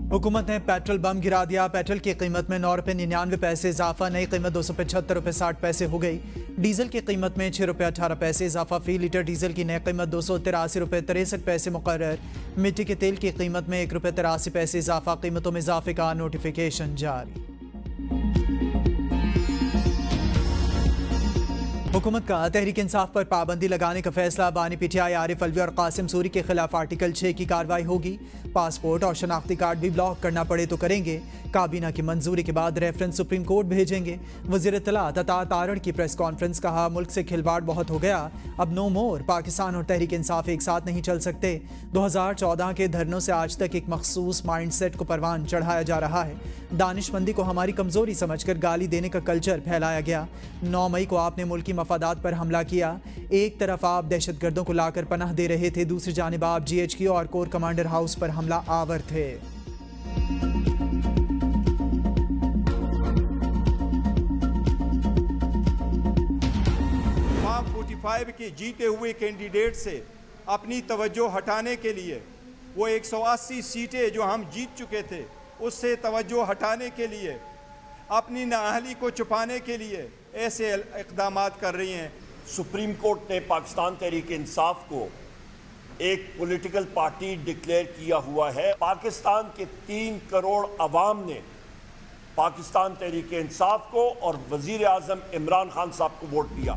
हुकूमत ने petrol bomb गिरा दिया। पेट्रोल की कीमत में 9 रुपये 99 पैसे इजाफा, नई कीमत 275 रुपये 60 पैसे हो गई। डीजल की कीमत में 6 रुपये 18 पैसे इजाफा, फी लीटर डीजल की नई कीमत 283 रुपये 63 पैसे मुकर्रर। मिट्टी के तेल की कीमत में 1 रुपये 83 पैसे इजाफा, कीमतों में इजाफे का नोटिफिकेशन जारी। हुकूमत का तहरीक इंसाफ पर पाबंदी लगाने का फैसला। बानी पीटीआई आरिफ अलवी और कासिम सूरी के खिलाफ आर्टिकल 6 की कार्रवाई होगी। पासपोर्ट और शनाख्ती कार्ड भी ब्लॉक करना पड़े तो करेंगे। काबीना की मंजूरी के बाद रेफरेंस सुप्रीम कोर्ट भेजेंगे। वज़ीर इत्तलात अता तारड़ की प्रेस कॉन्फ्रेंस, कहा मुल्क से खिलवाड़ बहुत हो गया, अब नो मोर। पाकिस्तान और तहरीक इंसाफ एक साथ नहीं चल सकते। 2014 के धरनों से आज तक एक मखसूस माइंड सेट को परवान चढ़ाया जा रहा है। दानिशमंदी को हमारी कमजोरी समझकर गाली देने का कल्चर फैलाया गया। 9 मई को आपने मुल्की मफादात पर हमला किया। एक तरफ आप दहशतगर्दों को लाकर पनाह दे रहे थे, दूसरी जानिब आप GHQ और कोर कमांडर हाउस पर हमला आवर थे। फार्म 45 के जीते हुए कैंडिडेट से अपनी तवज्जो हटाने के लिए, वो 180 सीटें जो हम जीत चुके थे उससे तवज्जो हटाने के लिए, अपनी नाअहली को छुपाने के लिए ऐसे इक़दामात कर रही हैं। सुप्रीम कोर्ट ने पाकिस्तान तहरीक इंसाफ को एक पॉलिटिकल पार्टी डिक्लेयर किया हुआ है। पाकिस्तान के 3 करोड़ अवाम ने पाकिस्तान तहरीक इंसाफ को और वजीर आजम इमरान खान साहब को वोट दिया।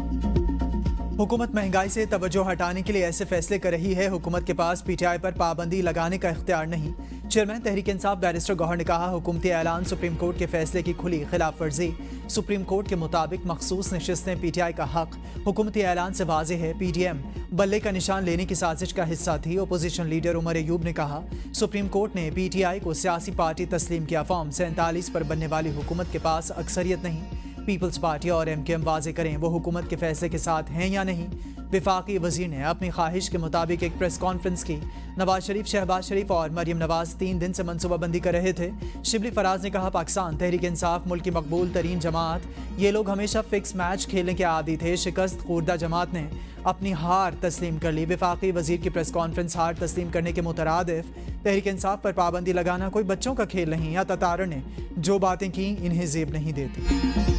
हुकूमत महंगाई से तवज्जो हटाने के लिए ऐसे फैसले कर रही है। हुकूमत के पास पीटीआई पर पाबंदी लगाने का इख्तियार नहीं। चेयरमैन तहरीक इंसाफ बैरिस्टर गौहर ने कहा, हुकूमती ऐलान सुप्रीम कोर्ट के फैसले की खुली खिलाफ वर्जी। सुप्रीम कोर्ट के मुताबिक मखसूस नशिस्तें पीटीआई का हक। हुकूमती ऐलान से वाज़ेह है, PDM बल्ले का निशान लेने की साजिश का हिस्सा थी। अपोजिशन लीडर उमर अयूब ने कहा, सुप्रीम कोर्ट ने PTI को सियासी पार्टी तस्लीम किया। फॉर्म 47 पर बनने वाली हुकूमत के पास अक्सरियत नहीं। पीपल्स पार्टी और MKM वाजे करें वो हुकूमत के फैसले के साथ हैं या नहीं। विफाकी वजीर ने अपनी ख्वाहिश के मुताबिक एक प्रेस कॉन्फ्रेंस की। नवाज शरीफ, शहबाज शरीफ और मरियम नवाज 3 दिन से मनसूबाबंदी कर रहे थे। शिबली फराज ने कहा, पाकिस्तान तहरीक इंसाफ मुल्क की मकबूल तरीन जमात, ये लोग हमेशा फिक्स मैच खेलने के आदी थे। शिकस्त खुर्दा जमात ने अपनी हार तस्लीम कर ली। विफाकी वजीर की प्रेस कॉन्फ्रेंस हार तस्लीम करने के मुतरादिफ। तहरीक इंसाफ पर पाबंदी लगाना कोई बच्चों का खेल नहीं। अता तारड़ ने जो बातें की इन्हें जेब नहीं देती।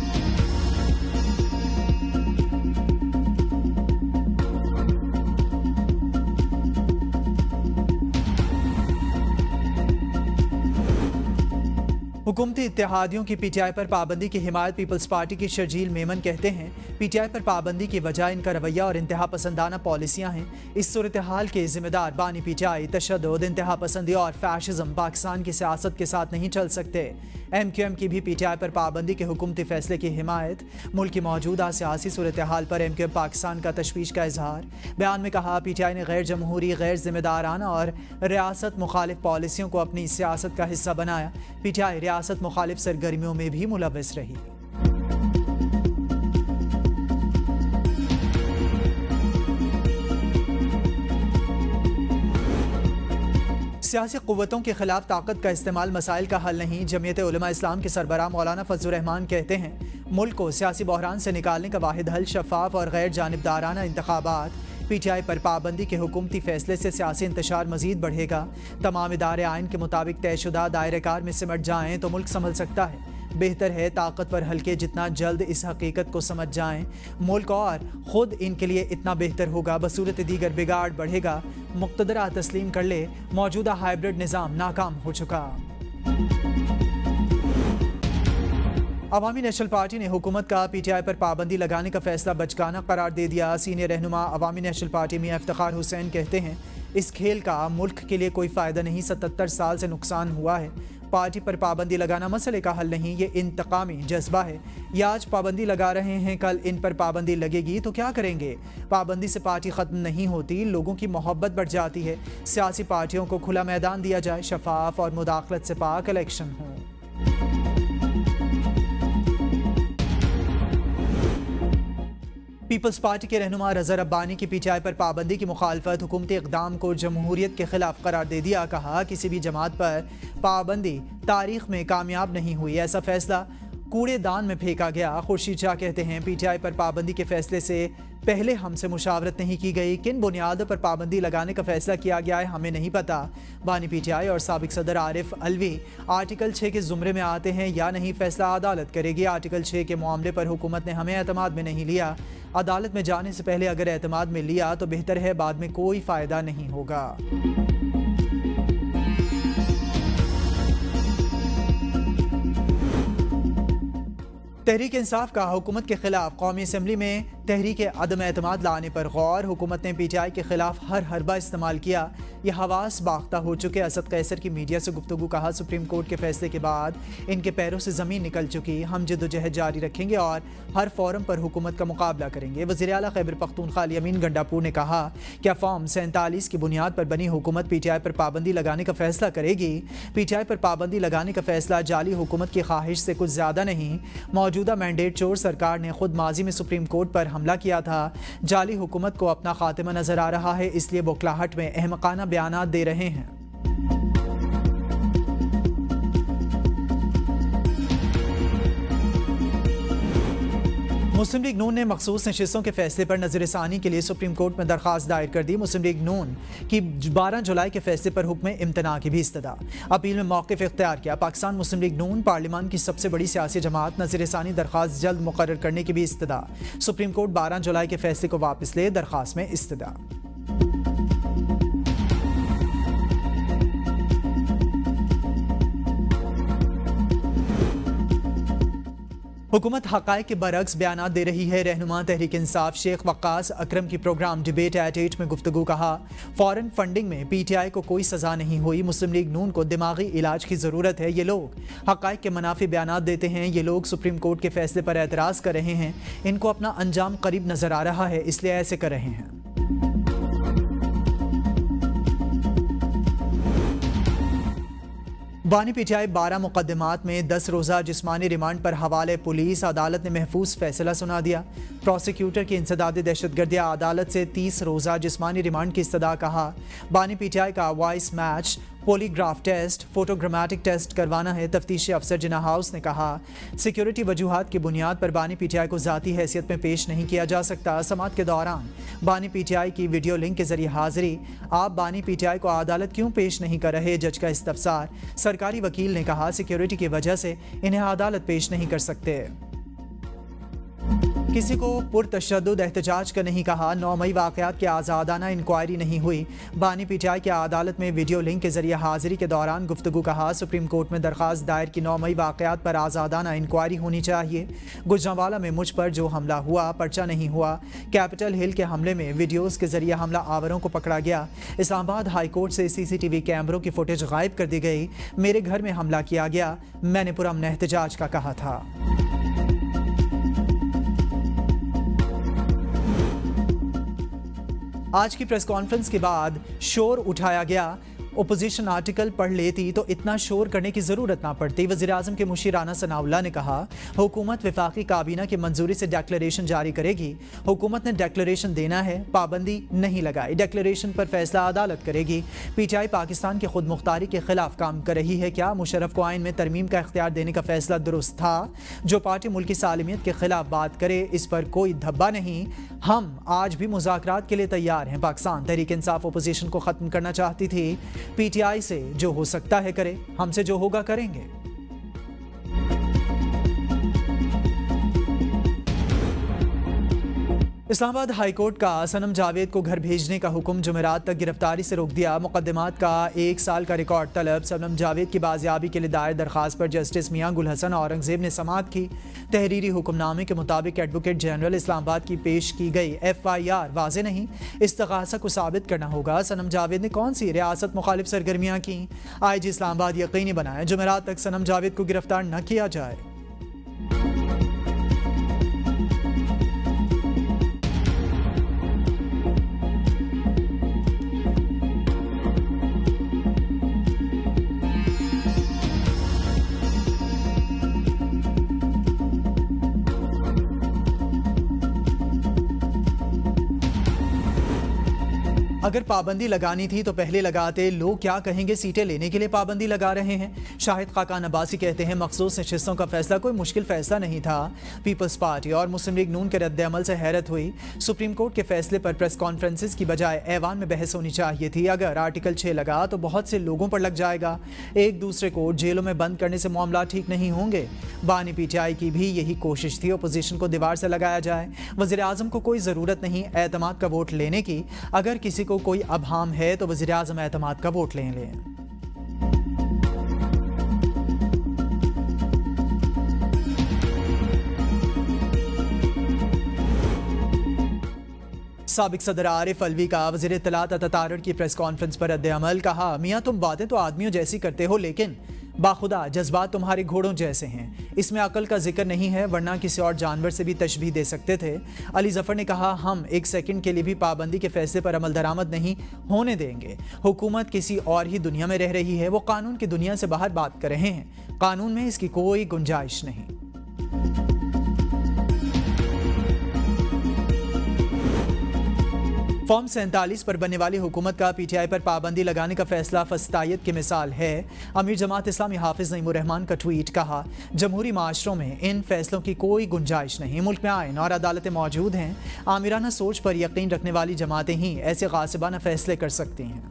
हुकूमती इत्तेहादियों की PTI पर पाबंदी की हिमायत पीपल्स पार्टी की शर्जील मेमन कहते हैं, PTI पर पाबंदी की वजह इनका रवैया और इंतहा पसंदाना पॉलिसियाँ हैं। इस सूरत हाल के जिम्मेदार बानी PTI तशद्दुद, इंतहा पसंदी और फैशिज्म पाकिस्तान की सियासत के साथ नहीं चल सकते। MQM की भी PTI पर पाबंदी के हुकूमती फैसले की हिमायत। मुल्क की मौजूदा सियासी सूरत हाल पर MQM पाकिस्तान का तशवीश का इजहार। बयान में कहा, PTI ने गैर जमहूरी, गैर जिम्मेदाराना और रियासत मुखालिफ पॉलिसियों को अपनी सियासत का हिस्सा बनाया। PTI रियासत मुखालिफ सरगर्मियों में भी मुलव्वस रही। सियासी क़ुव्वतों के खिलाफ ताकत का इस्तेमाल मसाइल का हल नहीं। जमीयत उलमा इस्लाम के सरबराह मौलाना फजलुर रहमान कहते हैं, मुल्क को सियासी बहरान से निकालने का वाहिद हल शफाफ और गैर जानिबदाराना इंतखाबात। PTI पर पाबंदी के हुकूमती फैसले से सियासी इंतशार मजीद बढ़ेगा। तमाम इदारे आइन के मुताबिक तयशुदा दायरे कार में सिमट जाएँ तो मुल्क संभल सकता है। बेहतर है ताकतवर हल्के जितना जल्द इस हकीकत को समझ जाएं, मुल्क और ख़ुद इनके लिए इतना बेहतर होगा। बसूरत दीगर बिगाड़ बढ़ेगा। मुक़्तदरा तस्लीम कर ले, मौजूदा हाइब्रिड निज़ाम नाकाम हो चुका। अवामी नेशनल पार्टी ने हुकूमत का PTI पर पाबंदी लगाने का फैसला बचकाना करार दे दिया। सीनियर रहनुमा अवामी नेशनल पार्टी मियां इफ्तिखार हुसैन कहते हैं, इस खेल का मुल्क के लिए कोई फ़ायदा नहीं। 77 साल से नुकसान हुआ है। पार्टी पर पाबंदी लगाना मसले का हल नहीं, ये इंतकामी जज्बा है। ये आज पाबंदी लगा रहे हैं, कल इन पर पाबंदी लगेगी तो क्या करेंगे। पाबंदी से पार्टी ख़त्म नहीं होती, लोगों की मोहब्बत बढ़ जाती है। सियासी पार्टियों को खुला मैदान दिया जाए, शफाफ और मुदाखलत से पाक इलेक्शन हो। पीपल्स पार्टी के रहनुमा रज़ा रब्बानी की PTI पर पाबंदी की मुखालफत। हुकूमती इक़दाम को जमहूरियत के खिलाफ करार दे दिया। कहा, किसी भी जमात पर पाबंदी तारीख में कामयाब नहीं हुई। ऐसा फैसला कूड़ेदान में फेंका गया। खुर्शीद शाह कहते हैं पीटीआई पर पाबंदी के फैसले से पहले हमसे मुशावरत नहीं की गई। किन बुनियादों पर पाबंदी लगाने का फैसला किया गया है हमें नहीं पता। बानी पीटीआई और साबिक सदर आरिफ अलवी आर्टिकल 6 के जुमरे में आते हैं या नहीं, फैसला अदालत करेगी। आर्टिकल 6 के मामले पर हुकूमत ने हमें एतमाद में नहीं लिया। अदालत में जाने से पहले अगर एतमाद में लिया तो बेहतर है, बाद में कोई फायदा नहीं होगा। तहरीक इंसाफ का हुकूमत के खिलाफ कौमी असम्बली में तहरीक अदम एतमाद लाने पर गौर। हुकूमत ने पीटीआई के खिलाफ हर हरबा इस्तेमाल किया। यह हवास बाख्ता हो चुके असद कैसर की मीडिया से गुफ्तगू। कहा सुप्रीम कोर्ट के फैसले के बाद इनके पैरों से ज़मीन निकल चुकी। हम जद्दोजहद जारी रखेंगे और हर फोरम पर हुकूमत का मुकाबला करेंगे। वज़ीर आला खैबर पख्तूनख्वा अमीन गंडापुर ने कहा क्या फॉर्म 47 की बुनियाद पर बनी हुकूमत पीटीआई पर पाबंदी लगाने का फैसला करेगी। पीटीआई पर पाबंदी लगाने का फैसला जाली हुकूमत की ख्वाहिश से कुछ ज़्यादा नहीं। मौजूदा मैंडेट चोर सरकार ने खुद माजी में सुप्रीम कोर्ट पर हमला किया था। जाली हुकूमत को अपना खात्मा नजर आ रहा है, इसलिए बुखलाहट में अहमकाना बयानात दे रहे हैं। मुस्लिम लीग नून ने मखसूस नशिस्तों के फैसले पर नजरसानी के लिए सुप्रीम कोर्ट में दरखास्त दायर कर दी। मुस्लिम लीग नून की 12 जुलाई के फैसले पर हुक्म इम्तना की भी इस्तदा। अपील में मौक़िफ़ इख्तियार किया। पाकिस्तान मुस्लिम लीग नून पार्लियामान की सबसे बड़ी सियासी जमात, नजरसानी दरखास्त जल्द मुकर्रर करने की भी इस्तदा। सुप्रीम कोर्ट 12 जुलाई के फैसले को वापस ले, दरखास्त में इस्तदा। हुकूमत हक़ाइक़ के बरक्स बयानात दे रही है। रहनुमा तहरीक इंसाफ शेख वक्कास अकरम की प्रोग्राम डिबेट एट 8 में गुफ्तगू। कहा फॉरेन फंडिंग में पीटीआई को कोई सज़ा नहीं हुई। मुस्लिम लीग नून को दिमागी इलाज की ज़रूरत है। ये लोग हक़ाइक़ के मुनाफी बयानात देते हैं। ये लोग सुप्रीम कोर्ट के फैसले पर एतराज़ कर रहे हैं। इनको अपना अंजाम करीब नज़र आ रहा है, इसलिए ऐसे कर रहे हैं। बानी पीटीआई 12 मुकदमात में 10 रोज़ा जिस्मानी रिमांड पर हवाले पुलिस। अदालत ने महफूज फैसला सुना दिया। प्रोसिक्यूटर की इंसदाद दहशतगर्दी अदालत से 30 रोज़ा जिस्मानी रिमांड की इस्तदा। कहा बानी पीटीआई का voice match, polygraph test, photogrammetric test करवाना है। तफ्तीशी अफसर जिना हाउस ने कहा सिक्योरिटी वजूहात की बुनियाद पर बानी पीटीआई को ज़ाती हैसियत में पेश नहीं किया जा सकता। समात के दौरान बानी पीटीआई की वीडियो लिंक के जरिए हाजिरी। आप बानी पीटीआई को अदालत क्यों पेश नहीं कर रहे, जज का इस्तफसार। सरकारी वकील ने कहा सिक्योरिटी की वजह से इन्हें अदालत पेश नहीं कर सकते। किसी को पुरतशद्दुद एहतजाज का नहीं कहा। 9 मई वाक़यात की आज़ादाना इंक्वायरी नहीं हुई। बानी पीटीआई की अदालत में वीडियो लिंक के जरिए हाजिरी के दौरान गुफ्तगू। कहा सुप्रीम कोर्ट में दरखास्त दायर की 9 मई वाक़यात पर आज़ादाना इंक्वायरी होनी चाहिए। गुजरांवाला में मुझ पर जो हमला हुआ पर्चा नहीं हुआ। कैपिटल हिल के हमले में वीडियोज़ के जरिए हमला आवरों को पकड़ा गया। इस्लामाबाद हाई कोर्ट से CCTV कैमरों की फुटेज गायब कर दी गई। मेरे घर में हमला किया गया, मैंने पुरअमन एहतजाज का कहा था। आज की प्रेस कॉन्फ्रेंस के बाद शोर उठाया गया। ओपोजिशन आर्टिकल पढ़ लेती तो इतना शोर करने की ज़रूरत ना पड़ती। वज़ीर-ए-आज़म के मुशीर राना सनाउल्लाह ने कहा हुकूमत वफाकी काबीना की मंजूरी से डिक्लेरेशन जारी करेगी। हुकूमत ने डिक्लेरेशन देना है, पाबंदी नहीं लगाई। डिक्लेरेशन पर फैसला अदालत करेगी। पीटीआई पाकिस्तान की खुद मुख्तारी के खिलाफ काम कर रही है। क्या मुशर्रफ को आइन में तरमीम का इख्तियार देने का फैसला दुरुस्त था? जो पार्टी मुल्क की सालमियत के खिलाफ बात करे इस पर कोई धब्बा नहीं। हम आज भी मुज़ाकरात के लिए तैयार हैं। पाकिस्तान तहरीक इंसाफ ओपोजिशन को ख़त्म करना चाहती थी। पीटीआई से जो हो सकता है करे, हमसे जो होगा करेंगे। इस्लामाबाद हाई कोर्ट का सनम जावेद को घर भेजने का हुक्म जुमेरात तक गिरफ्तारी से रोक दिया। मुकदमात का 1 साल का रिकॉर्ड तलब। सनम जावेद की बाजियाबी के लिए दायर दरखास्त पर जस्टिस मियां गुल हसन औरंगजेब ने समाअत की। तहरीरी हुक्मनामे के मुताबिक एडवोकेट जनरल इस्लामाबाद की पेश की गई FIR वाज़े नहीं, इस्तग़ासा को साबित करना होगा। सनम जावेद ने कौन सी रियासत मुखालिफ सरगर्मियाँ की? IG इस्लामाबाद यकीनी बनाए जुमेरात तक सनम जावेद को गिरफ्तार न किया जाए। अगर पाबंदी लगानी थी तो पहले लगाते, लोग क्या कहेंगे, सीटें लेने के लिए पाबंदी लगा रहे हैं। शाहिद खाकान अब्बासी कहते हैं मखसूस नशिस्तों का फैसला कोई मुश्किल फैसला नहीं था। पीपल्स पार्टी और मुस्लिम लीग नून के रद्द-ए-अमल से हैरत हुई। सुप्रीम कोर्ट के फैसले पर प्रेस कॉन्फ्रेंसेस की बजाय ऐवान में बहस होनी चाहिए थी। अगर आर्टिकल 6 लगा तो बहुत से लोगों पर लग जाएगा। एक दूसरे को जेलों में बंद करने से मामला ठीक नहीं होंगे। बानी पीटीआई की भी यही कोशिश थी, अपोजिशन को दीवार से लगाया जाए। वज़ीर आज़म को कोई ज़रूरत नहीं एतमाद का वोट लेने की। अगर किसी को कोई अभाम है तो वज़ीर आज़म एतमाद का वोट ले लें। साबिक सदर आरिफ अलवी का वज़ीर इत्तलात अतातारड़ की प्रेस कॉन्फ्रेंस पर रद्द-ए-अमल। कहा, मियाँ तुम बातें तो आदमियों जैसी करते हो, लेकिन बाखुदा जज्बात तुम्हारे घोड़ों जैसे हैं। इसमें अकल का जिक्र नहीं है, वरना किसी और जानवर से भी तशबीह दे सकते थे। अली जफर ने कहा, हम एक सेकंड के लिए भी पाबंदी के फैसले पर अमल दरामद नहीं होने देंगे। हुकूमत किसी और ही दुनिया में रह रही है, वो कानून की दुनिया से बाहर बात कर रहे हैं। कानून में इसकी कोई गुंजाइश नहीं। फॉर्म 47 पर बनने वाली हुकूमत का पीटीआई पर पाबंदी लगाने का फैसला फस्तायत की मिसाल है। अमीर जमात इस्लामी हाफिज नईमुर रहमान का ट्वीट। कहा, जमहूरी माशरों में इन फैसलों की कोई गुंजाइश नहीं। मुल्क में आइन और अदालतें मौजूद हैं। आमिराना सोच पर यकीन रखने वाली जमातें ही ऐसे गासिबाना फैसले कर सकती हैं।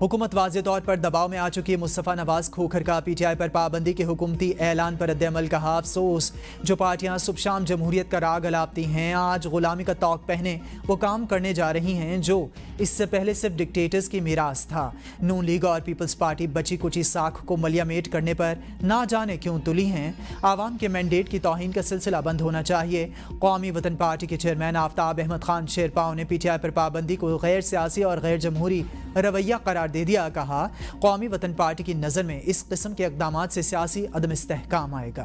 हुकूमत वाज़े तौर पर दबाव में आ चुकी है। मुस्तफ़ा नवाज खोखर का पीटीआई पर पाबंदी के हुकूमती ऐलान पर रद्द-ए-अमल। कहा, अफसोस जो पार्टियां सुबह शाम जमहूरियत का राग अलापती हैं, आज गुलामी का तौक पहने वो काम करने जा रही हैं जो इससे पहले सिर्फ डिक्टेटर्स की मीरास था। नून लीग और पीपल्स पार्टी बची कुची साख को मलियामेट करने पर ना जाने क्यों तुली हैं। आवाम के मैंडेट की तौहीन का सिलसिला बंद होना चाहिए। कौमी वतन पार्टी के चेयरमैन आफ्ताब अहमद खान शेरपाओ ने पीटीआई पर पाबंदी को गैर सियासी और गैर जमहूरी रवैया करार दे दिया। कहा, कौमी वतन पार्टी की नजर में इस किस्म के इक़दामात से सियासी अदम इस्तेहकाम आएगा।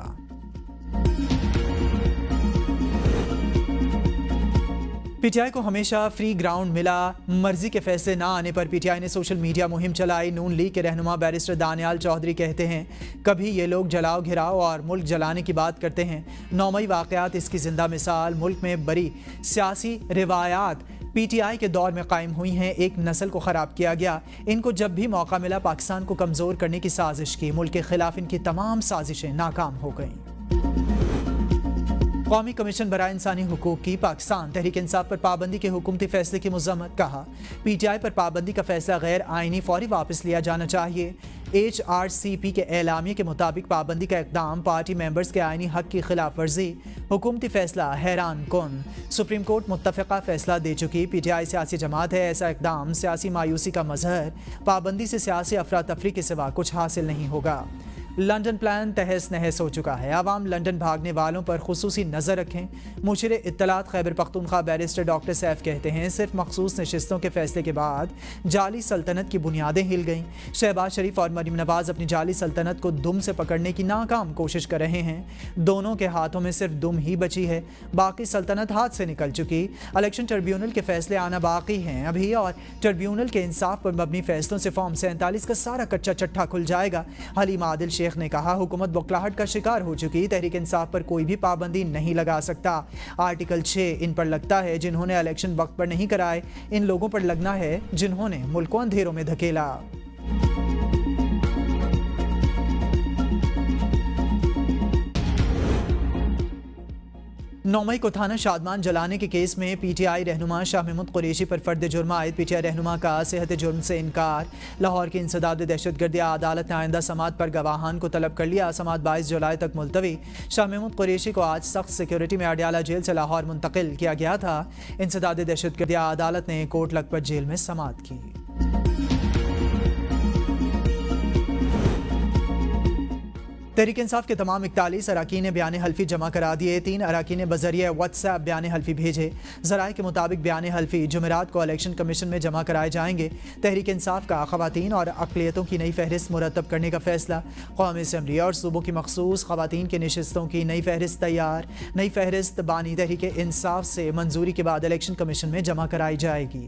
पीटीआई को हमेशा फ्री ग्राउंड मिला। मर्जी के फैसले ना आने पर पीटीआई ने सोशल मीडिया मुहिम चलाई। नून लीग के रहनुमा बैरिस्टर दानियाल चौधरी कहते हैं, कभी ये लोग जलाओ घिराओ और मुल्क जलाने की बात करते हैं। 9 मई वाक़यात इसकी जिंदा मिसाल। मुल्क में बड़ी सियासी रिवायात पीटीआई के दौर में कायम हुई हैं। एक नस्ल को ख़राब किया गया। इनको जब भी मौका मिला पाकिस्तान को कमज़ोर करने की साजिश की। मुल्क के खिलाफ इनकी तमाम साजिशें नाकाम हो गईं। कौमी कमीशन बराए इंसानी हुकूक की पाकिस्तान तहरीक इंसाफ पर पाबंदी के हुकूमती फैसले की मज़म्मत। कहा, पीटीआई पर पाबंदी का फैसला गैर आइनी, फौरी वापस लिया जाना चाहिए। HRCP के एलामिये के मुताबिक पाबंदी का इक़दाम पार्टी मेंबर्स के आइनी हक की खिलाफ वर्जी। हुकूमती फैसला हैरान कुन। सुप्रीम कोर्ट मुत्तफ़िक़ा फैसला दे चुकी। पीटीआई सियासी जमात है। ऐसा इक़दाम सियासी मायूसी का मज़हर। पाबंदी से सियासी अफरा तफरी के सिवा कुछ हासिल नहीं होगा। लंदन प्लान तहस नहस हो चुका है। आवाम लंदन भागने वालों पर खुसूसी नज़र रखें। मुशीर इत्तलात खैबर पख्तूनख्वा बैरिस्टर डॉक्टर सैफ कहते हैं, सिर्फ मखसूस नशिस्तों के फैसले के बाद जाली सल्तनत की बुनियादें हिल गईं। शहबाज शरीफ और मरीम नवाज अपनी जाली सल्तनत को दुम से पकड़ने की नाकाम कोशिश कर रहे हैं। दोनों के हाथों में सिर्फ दुम ही बची है, बाकी सल्तनत हाथ से निकल चुकी। इलेक्शन ट्रिब्यूनल के फैसले आना बाकी हैं अभी, और ट्रिब्यूनल के इंसाफ पर मबनी फैसलों से फॉर्म 47 का सारा कच्चा चट्टा खुल जाएगा। हलीम आदिल शेख ने कहा, हुकूमत बौखलाहट का शिकार हो चुकी। तहरीक इंसाफ पर कोई भी पाबंदी नहीं लगा सकता। आर्टिकल 6 इन पर लगता है जिन्होंने इलेक्शन वक्त पर नहीं कराए। इन लोगों पर लगना है जिन्होंने मुल्क को अंधेरों में धकेला। 9 मई को थाना शादमान जलाने के केस में पीटीआई रहनुमा शाह महमूद कुरैशी पर फर्द जुर्म आयद। पीटीआई रहनुमा का सेहत जुर्म से इनकार। लाहौर की इंसदाद दहशतगर्दी अदालत ने आइंदा समात पर गवाहान को तलब कर लिया। समात 22 जुलाई तक मुलतवी। शाह महमूद कुरैशी को आज सख्त सिक्योरिटी में अडयाला जेल से लाहौर मुंतकिल किया गया था। इंसदाद दहशतगर्दी अदालत ने कोट लखपत जेल में समात की। तहरीक इंसाफ के तमाम 41 अरकान ने बयान हल्फी जमा करा दिए। 3 अरकान ने बजरिए व्हाट्सएप बयान हल्फी भेजे। ज़राए के मुताबिक बयान हल्फी जुमेरात को इलेक्शन कमीशन में जमा कराए जाएंगे। तहरीक इंसाफ का ख़वातीन और अक़लियतों की नई फहरिस्त मुरतब करने का फैसला। कौमी असम्बली और सूबों की मखसूस ख़वातीन की नशिस्तों की नई फहरिस्त तैयार। नई फहरिस्त बानी तहरीक इंसाफ से मंजूरी के बाद इलेक्शन कमीशन में जमा कराई जाएगी।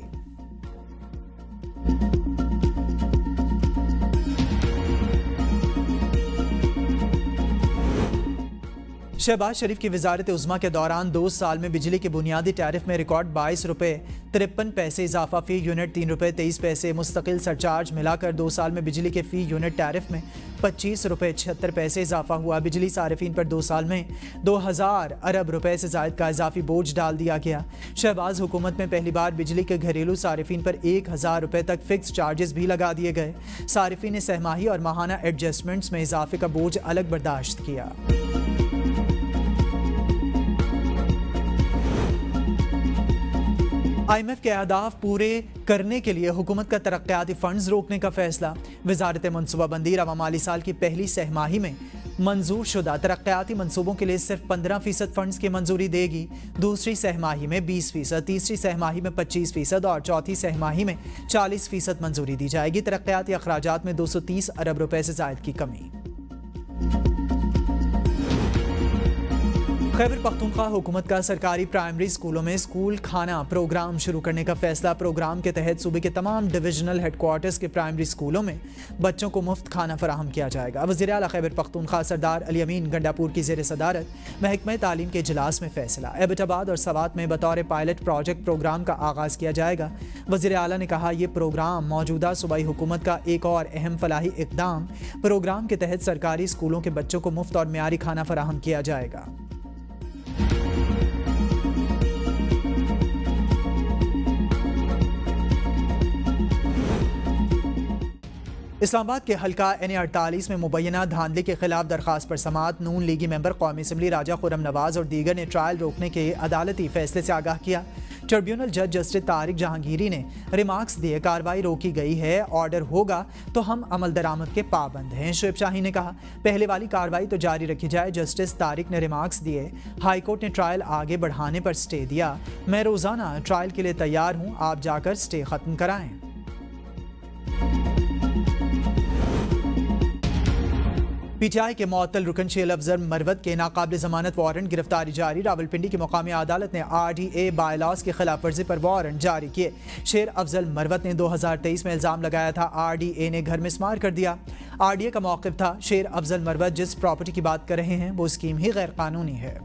शहबाज शरीफ की वजारत उज़्मा के दौरान 2 साल में बिजली के बुनियादी टैरिफ में रिकॉर्ड 22 रुपये 53 पैसे इजाफा, फी यूनिट 3 रुपये 23 पैसे मुस्तकिल सरचार्ज मिलाकर 2 साल में बिजली के फी यूनिट टैरिफ में 25 रुपये 76 पैसे इजाफा हुआ। बिजली सारिफिन पर 2 साल में 2000 अरब रुपए से जायद का इजाफी बोझ डाल दिया गया। शहबाज हुकूमत में पहली बार बिजली के घरेलू सारिफिन पर 1000 रुपए तक फिक्स चार्जेस भी लगा दिए गए। सारिफिन ने सहमाही और माहाना एडजस्टमेंट्स में इजाफे का बोझ अलग बर्दाश्त किया। IMF के अहदाफ पूरे करने के लिए हुकूमत का तरक्याती फंड्स रोकने का फैसला। वजारत मनसूबाबंदी रवा माली साल की पहली सहमाही में मंजूर शुदा तरक्याती मंसूबों के लिए सिर्फ 15% फंड्स की मंजूरी देगी। दूसरी सहमाही में 20%, तीसरी सहमाही में 25% और चौथी सहमाही में 40% मंजूरी दी जाएगी। तरक्याती अखराजात में 230 अरब रुपए से जायद की कमी। खैबर पख्तूनख्वा हुकूमत का सरकारी प्राइमरी स्कूलों में स्कूल खाना प्रोग्राम शुरू करने का फैसला। प्रोग्राम के तहत सूबे के तमाम डिविजनल हेडक्वार्टर्स के प्राइमरी स्कूलों में बच्चों को मुफ्त खाना फराहम किया जाएगा। वज़ीर आला खैबर पख्तूनख्वा सरदार अली अमीन गंडापुर की ज़ेर सदारत महकमा तालीम के इजलास में फैसला। एबटाबाद और सवात में बतौर पायलट प्रोजेक्ट प्रोग्राम का आगाज़ किया जाएगा। वज़ीर आला ने कहा, यह प्रोग्राम मौजूदा सूबाई हुकूमत का एक और अहम फलाही इक़दाम। प्रोग्राम के तहत सरकारी स्कूलों के बच्चों को मुफ्त और मियारी खाना फराहम किया जाएगा। इस्लामाबाद के हल्का NA48 में मुबैना धांधली के खिलाफ दरखास्त पर समाअत। नून लीगी मेंबर कौमी असम्बली राजा खुर्रम नवाज और दीगर ने ट्रायल रोकने के अदालती फैसले से आगाह किया। ट्रिब्यूनल जज जस्टिस तारिक जहांगीरी ने रिमार्क्स दिए, कार्रवाई रोकी गई है, ऑर्डर होगा तो हम अमल दरामद के पाबंद हैं। शुएब शाही ने कहा, पहले वाली कार्रवाई तो जारी रखी जाए। जस्टिस तारिक ने रिमार्क्स दिए, हाईकोर्ट ने ट्रायल आगे बढ़ाने पर स्टे दिया। मैं रोज़ाना ट्रायल के लिए तैयार हूँ, आप जाकर स्टे ख़त्म कराएं। PTI के मुअत्तल रुकन शेर अफजल मरवत के नाकाबिल जमानत वारंट गिरफ्तारी जारी। रावलपिंडी की मुकामी अदालत ने RDA बायलॉज की खिलाफ वर्जी पर वारंट जारी किए। शेर अफजल मरवत ने 2023 में इल्ज़ाम लगाया था RDA ने घर में स्मार कर दिया। RDA का मौक़िफ़ था, शेर अफजल मरवत जिस प्रॉपर्टी की बात कर रहे हैं वो स्कीम ही गैर कानूनी है।